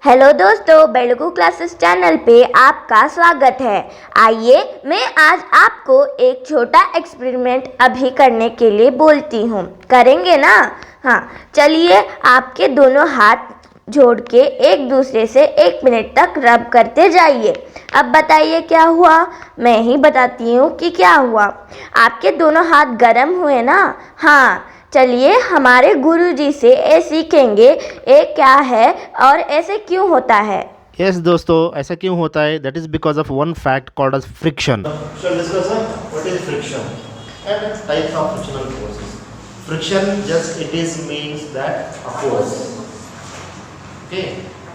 Hello दोस्तों, बेलगू classes channel पे आपका स्वागत है। आइए मैं आज आपको एक छोटा एक्सपेरिमेंट अभी करने के लिए बोलती हूँ। करेंगे ना? हाँ, चलिए आपके दोनों हाथ जोड़ के एक दूसरे से 1 मिनट तक रब करते जाइए। अब बताइए क्या हुआ? मैं ही बताती हूँ कि क्या हुआ। आपके दोनों हाथ गर्म हुए ना? हाँ, चलिए हमारे गुरुजी से ये सीखेंगे ये क्या है और ऐसे क्यों होता है। यस दोस्तों, ऐसा क्यों होता है? That is because of one fact called as friction. Shall discuss what is friction and types of frictional forces. Friction just it is means that oppose. Okay,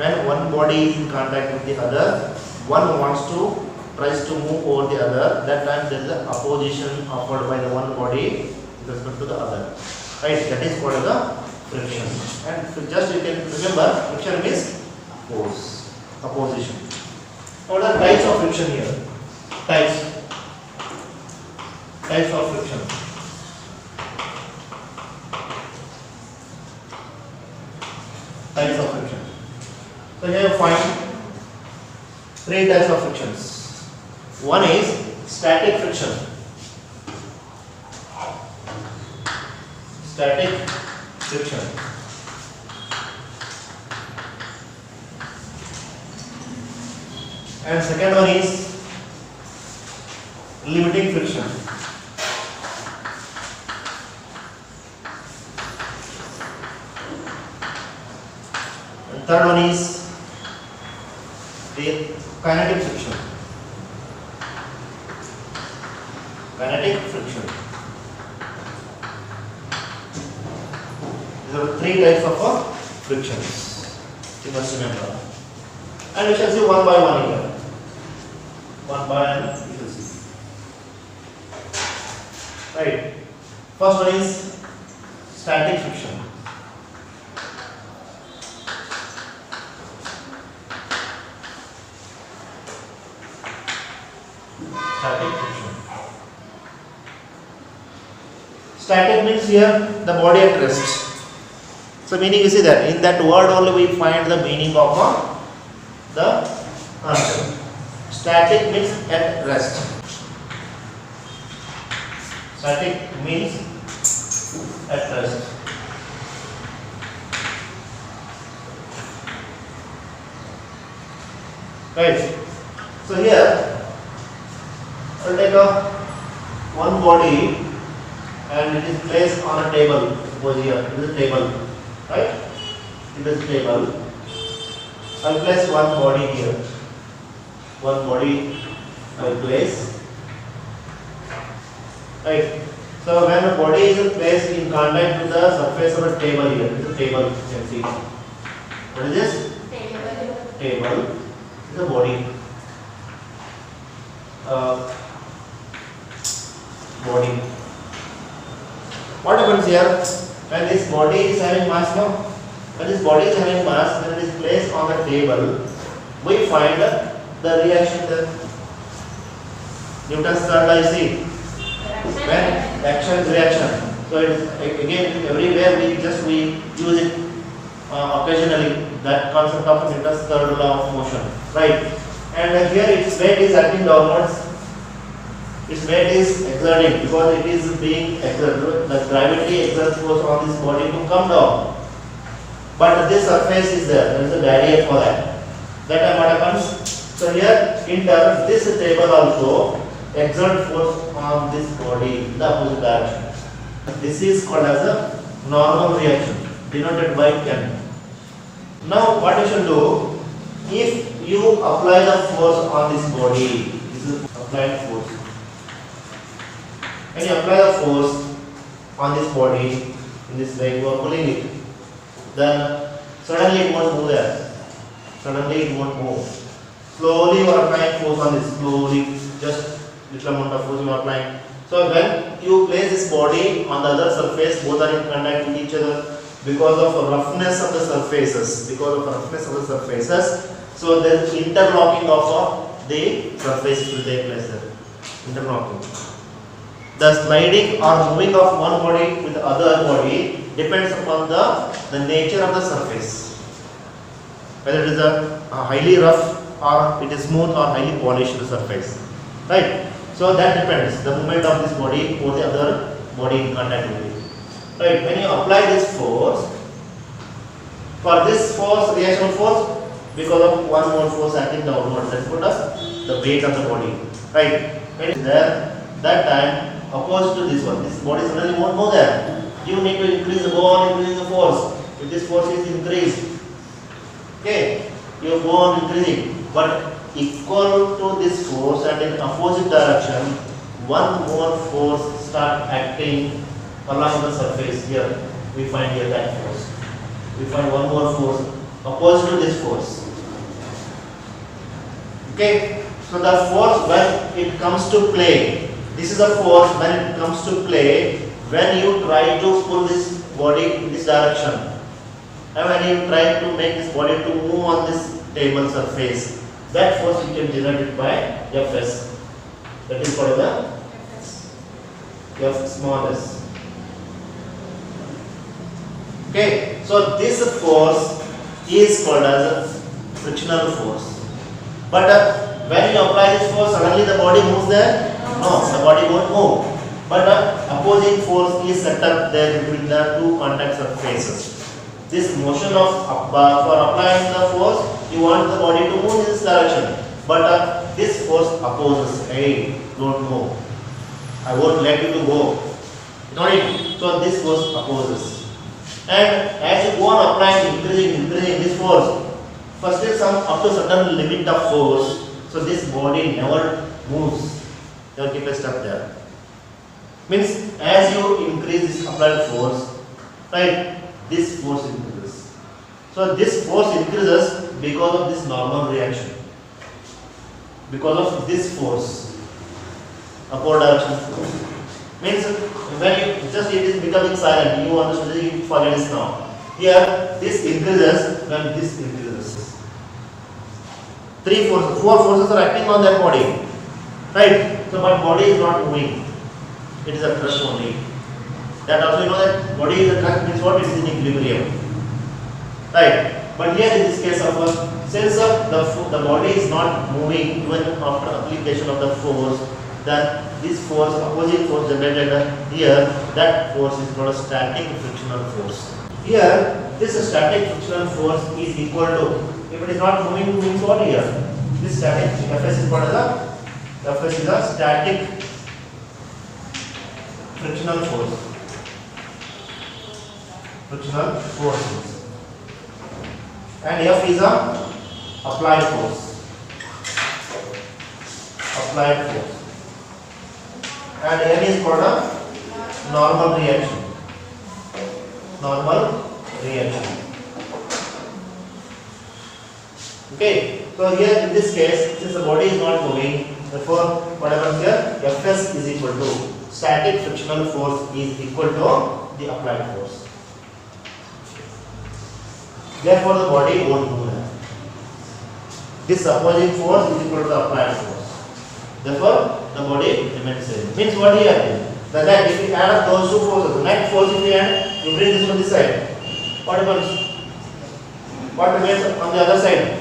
when one body is in contact with the other, one tries to move over the other. That time there is an opposition offered by the one body with respect to the other. Right, that is called the friction. And just you can remember, friction means force, opposition. What are types of friction here? Types of friction. Types of friction. So here you find 3 types of frictions. One is static friction. Static friction. And second one is limiting friction. And third one is the kinetic friction. Kinetic friction. These are 3 types of frictions. You must remember. And we shall see one by one here. One by one you will see. Right. First one is static friction. Static friction. Static means here the body at rest. So meaning you see that in that word only we find the meaning of the answer. Static means at rest. Static means at rest. Right. So here I'll take one body and it is placed on a table. Suppose here it is a table, right? It is a table. I'll place one body here. One body I'll place. Right. So when the body is placed in contact with the surface of a table here, this is a table you can see. What is this? Table. This is a body. Body. What happens here? When this body is having mass now, when this body is having mass, when it is placed on the table, we find the reaction there. Newton's third law, you see, when action is reaction. So it is, again everywhere we use it occasionally, that concept of Newton's third law of motion, right? And here its weight is acting downwards. Its weight is exerting because it is being exerted. The gravity exerts force on this body to come down. But this surface is there. There is a barrier for that. That time what happens? So here in turn this table also exerts force on this body in the opposite direction. This is called as a normal reaction, denoted by N. Now what you should do? If you apply the force on this body, this is applied force. When you apply the force on this body in this way, you are pulling it, then suddenly it won't move there. Suddenly it won't move. Slowly you are applying force on this. Slowly, just little amount of force you are applying. So when you place this body on the other surface, both are in contact with each other because of roughness of the surfaces. So there is interlocking of the surface will take place there. Interlocking. The sliding or moving of one body with the other body depends upon the nature of the surface. whether it is a highly rough or it is smooth or highly polished surface, right? So that depends the movement of this body or the other body in contact with it, right? When you apply this force, for this force, reaction force, because of one more force acting downward, that's called as the weight of the body, right? When it is there, that time opposed to this one, this body suddenly won't go there. You need to increase the go on increasing the force. If this force is increased, okay, you go on increasing, but equal to this force and in opposite direction, one more force start acting along the surface. Here we find here that force. We find one more force opposed to this force. Okay, so the force when it comes to play, this is a force when it comes to play when you try to pull this body in this direction. And when you try to make this body to move on this table surface, that force you can generate by Fs. That is called the F small s. Okay, so this force is called as a frictional force. But when you apply this force, suddenly the body moves there? No, the body won't move. But opposing force is set up there between the two contact surfaces. This motion of for applying the force, you want the body to move in this direction. But this force opposes. Hey, don't move. I won't let you to go. So this force opposes. And as you go on applying, increasing this force, first is some up to certain limit of force. So this body never moves. You keep a step there. Means as you increase this applied force, right, this force increases. So this force increases because of this normal reaction. Because of this force, upward direction force. Means when you just it is becoming silent, you understand, you forget this now. Here this increases when this increases. Four forces are acting on that body, right? So but body is not moving. It is a thrust only. That also you know that body is a thrust means what? It is in equilibrium, right? But here in this case of since the body is not moving even after application of the force, then this force, opposite force generated here, that force is called a static frictional force. Here, this static frictional force is equal to, if it is not moving, means what here? This static Fs is called as Fs is a static frictional force. Frictional force. And F is a applied force. Applied force. And N is called a normal reaction. Normal reaction. Okay, so here in this case, since the body is not moving, therefore what happens here? Fs is equal to static frictional force is equal to the applied force. Therefore the body won't move. This opposing force is equal to the applied force. Therefore the body remains same. Means what here? That if you add up those two forces, the net force if you add, you bring this on this side. What happens? What remains on the other side?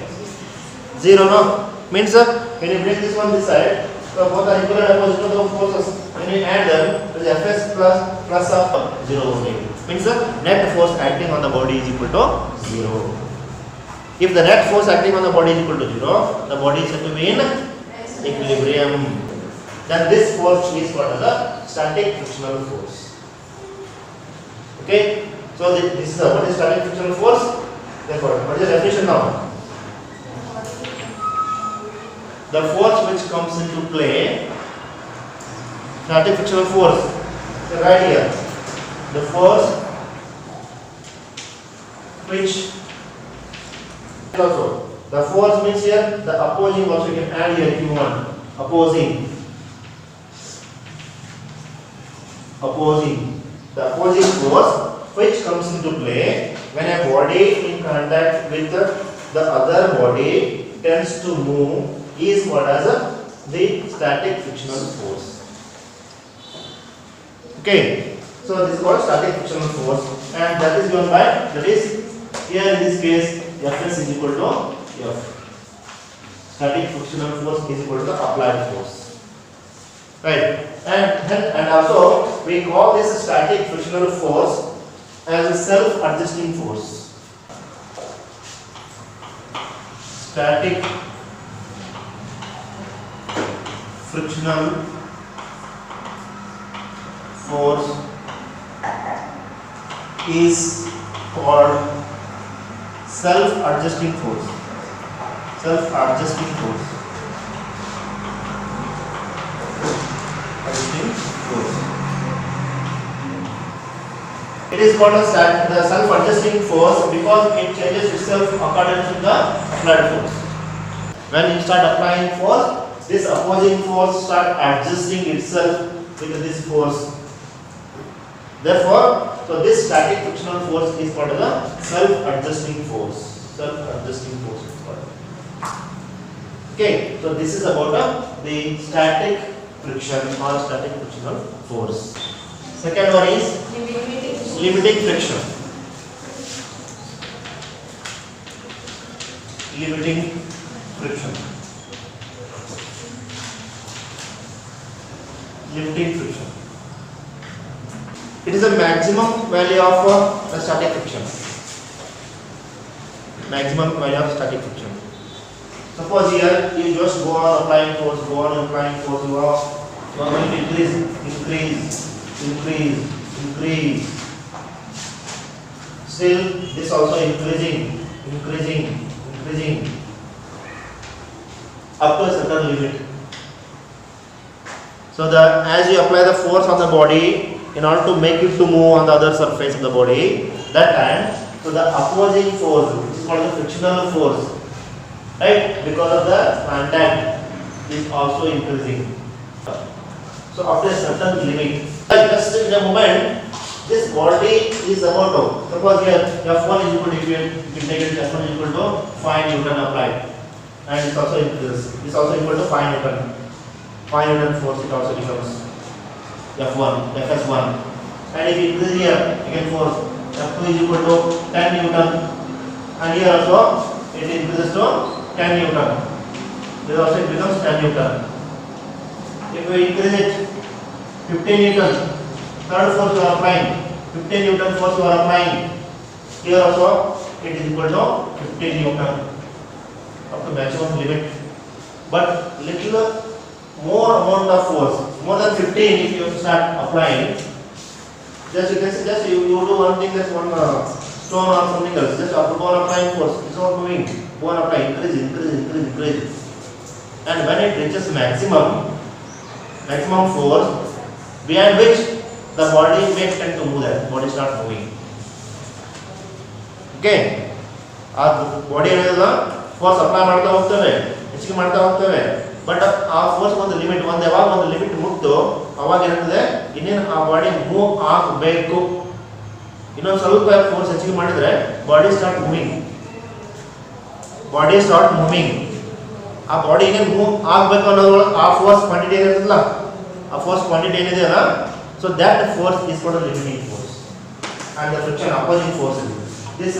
0, no? Means when you bring this one this side, so both are equal and opposite to the forces. When you add them, the Fs plus of 0 only. Means the net force acting on the body is equal to 0. If the net force acting on the body is equal to 0, the body is said to be in equilibrium. Then this force is called as a static frictional force. Okay? So this is what is static frictional force? Therefore, what is the definition now? The force which comes into play, static frictional force, so right here, the force which also, the force means here, the opposing also you can add here if you want, opposing, the opposing force which comes into play when a body in contact with the other body tends to move is called as the static frictional force. Okay, so this is called static frictional force, and that is given by, that is here in this case Fs is equal to F. Static frictional force is equal to applied force. Right. And also we call this static frictional force as a self-adjusting force. Static frictional force is called self-adjusting force. Self-adjusting force. Adjusting force. It is called the self-adjusting force because it changes itself according to the applied force. When you start applying force, this opposing force start adjusting itself with this force. Therefore, so this static frictional force is called the self-adjusting force. Self-adjusting force is called. Okay, so this is about the static friction or static frictional force. Second one is limiting friction. Limiting friction. Limiting friction. It is the maximum value of the static friction. Maximum value of static friction. Suppose here you just go on applying force, you are going to increase. Still, this also increasing up to a certain limit. So as you apply the force on the body, in order to make it to move on the other surface of the body, that time, so the opposing force, which is called the frictional force, right, because of the contact, is also increasing. So after a certain limit, just in a moment, this body is about to, suppose here F1 is equal to, if you take it, F1 is equal to 5 Newton applied, and it's also increases. It's also equal to 5 Newton. 5 Newton force it also becomes F1, Fs1. And if you increase here, again force, F2 is equal to 10 Newton. And here also, it increases to 10 Newton. This also it becomes 10 Newton. If we increase it, 15 Newton, third force you are applying, 15 Newton force you are applying. Here also, it is equal to 15 Newton. Up to maximum limit. But little more amount of force, more than 15 if you start applying, just you can say, just you do one thing, that's one stone or something else, just after go on applying force, it's not moving, go on applying, increase. And when it reaches maximum force, beyond which the body may tend to move, that body start moving. Okay, body force apply ಮಾಡ್ತಾ ಹೋಗ್ತೇವೆ, ಹೆಚ್ಚಿಗೆ ಮಾಡ್ತಾ ಹೋಗ್ತೇವೆ. But ಆ force ಒಂದು limit, ಯಾವಾಗ ಒಂದು limit ಮುಗ್ದು ಅವಾಗ ಏನಾಗ್ತದೆ, ಇನ್ನೇನು ಆ ಬಾಡಿ ಮೂವ್ ಆಗಬೇಕು. ಇನ್ನೊಂದು ಸ್ವಲ್ಪ ಫೋರ್ಸ್ ಹೆಚ್ಚಿಗೆ ಮಾಡಿದ್ರೆ ಬಾಡಿ ಸ್ಟಾರ್ಟ್ ಮೂವಿಂಗ್. ಆ ಬಾಡಿ ಇನ್ನೇನು ಮೂವ್ ಆಗಬೇಕು ಅನ್ನೋದ್ರೊಳಗೆ ಆ ಫೋರ್ಸ್ ಕ್ವಾಂಟಿಟಿ ಏನಿರ್ತದಲ್ಲ, ಆ ಫೋರ್ಸ್ ಕ್ವಾಂಟಿಟಿ ಏನಿದೆ ಅಲ್ಲ, so that force is called limiting force. And the friction opposing force ಇದೆ. This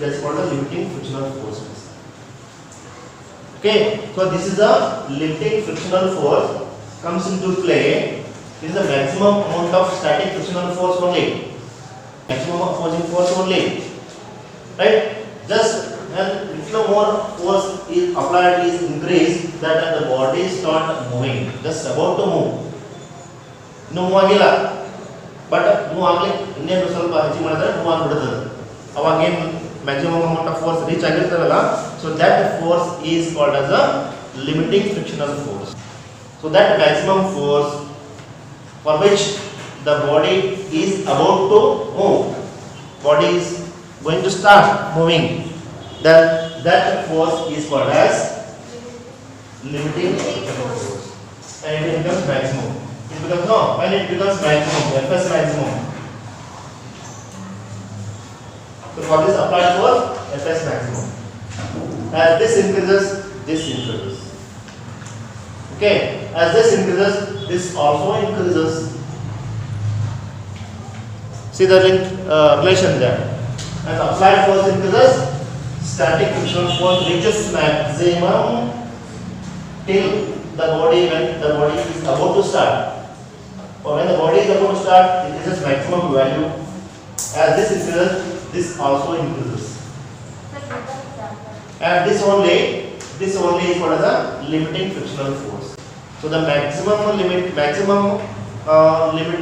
is called the limiting frictional force. Okay, so this is the limiting frictional force comes into play. It is the maximum amount of static frictional force only, maximum opposing force only, right? Just when little more force is applied, is increased, that the body start moving, just about to move. No move agilla, but move agli ಇನ್ನೇನು ಸ್ವಲ್ಪ ಹೆಚ್ಚಿಗೆ ಮಾಡಿದ್ರೆ move ಆಗಿಬಿಡುತ್ತದೆ. ಅವಾಗ ಏನು maximum amount of force reach ಆಗಿರ್ತದಲ್ಲ, so that force is called as a limiting frictional force. So that maximum force for which the body is about to move, body is going to start moving, then that force is called as limiting frictional force, and it becomes maximum. When it becomes maximum, Fs maximum. So for this applied force, Fs maximum. As this increases, this increases. Okay, as this increases, this also increases. See the relation there. As applied force increases, static frictional force reaches maximum till the body when the body is about to start. Or when the body is about to start, it reaches maximum value. As this increases, this also increases. And this only is what is the limiting frictional force. So the maximum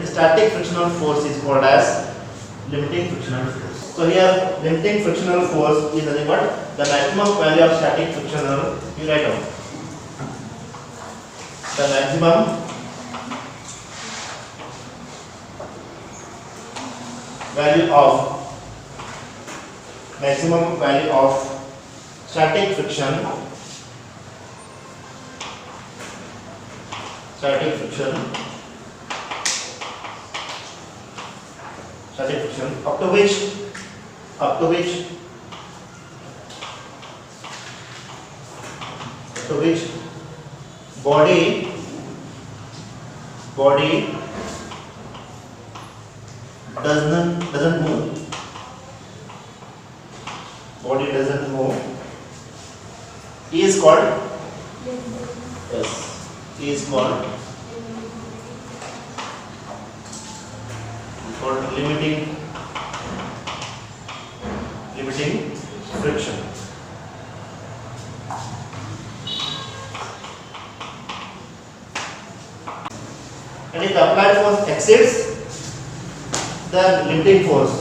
static frictional force is called as limiting frictional force. So here limiting frictional force is nothing but the maximum value of static frictional. You write down the maximum value of static friction up to which body doesn't move. Body doesn't move is called limiting friction. And if the applied force exceeds the limiting force,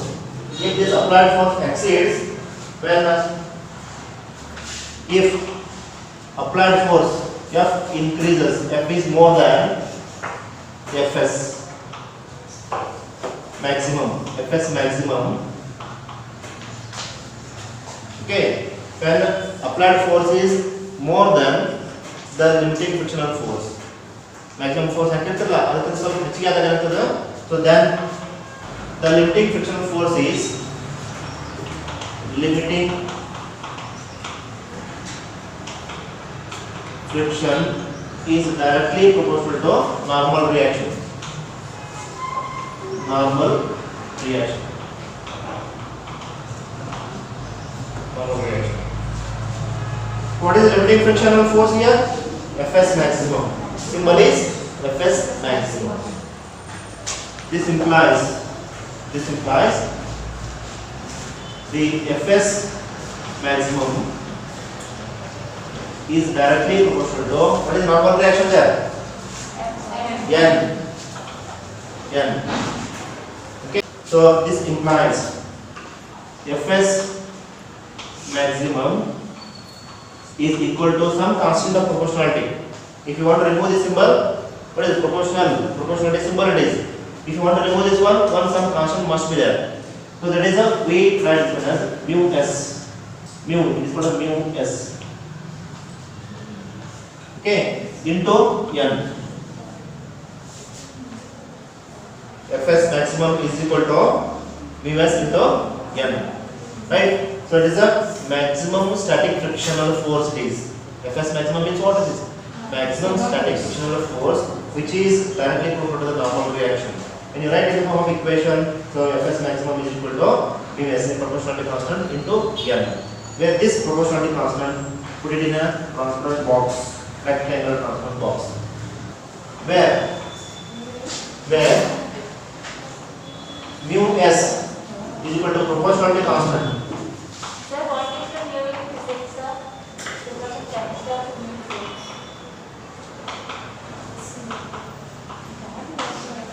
if this applied force exceeds if applied force F increases, F is more than Fs maximum. Okay, when applied force is more than the limiting frictional force, maximum force so then the limiting frictional force is limiting friction is directly proportional to normal reaction. What is limiting frictional force here? Fs maximum. Symbol is Fs maximum. This implies the Fs maximum is directly proportional to what is normal reaction there? N. Okay. So this implies Fs maximum is equal to some constant of proportionality. If you want to remove this symbol, what is proportionality symbol it is. If you want to remove this one some constant must be there. So that is a we write it as mu s. Mu is called mu s. Okay, into n. Fs maximum is equal to mu s into n. Right? So it is a maximum static frictional force it is. Fs maximum means what is this? Maximum static frictional force which is directly proportional to the normal reaction. When you write it in the form of equation, so Fs maximum is equal to mu s proportionality constant into n. Where this proportionality constant, put it in a transparent box, rectangle transparent box. Where mu s is equal to proportionality constant. Sir, what is the mu in physics, sir?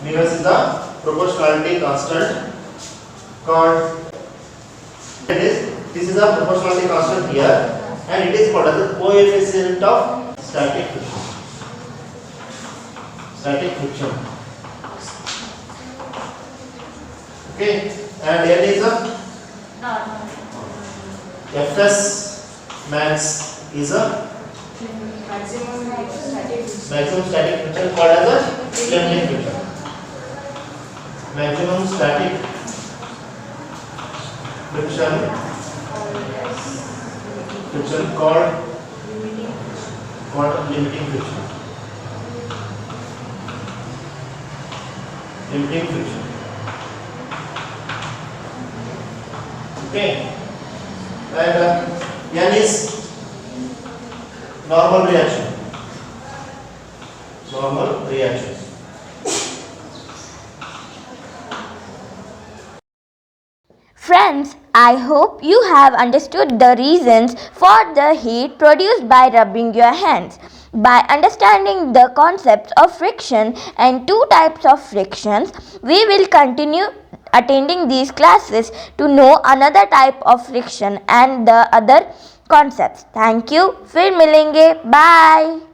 Mu s is the proportionality constant called this is a proportionality constant here and it is called as the coefficient of static friction. Okay, and here is a Fs max is a maximum static friction called as a limiting friction. Maximum static friction called limiting friction. Okay, and N is normal reaction. Normal reaction. Friends, I hope you have understood the reasons for the heat produced by rubbing your hands. By understanding the concepts of friction and two types of frictions, we will continue attending these classes to know another type of friction and the other concepts. Thank you. फिर मिलेंगे. Bye.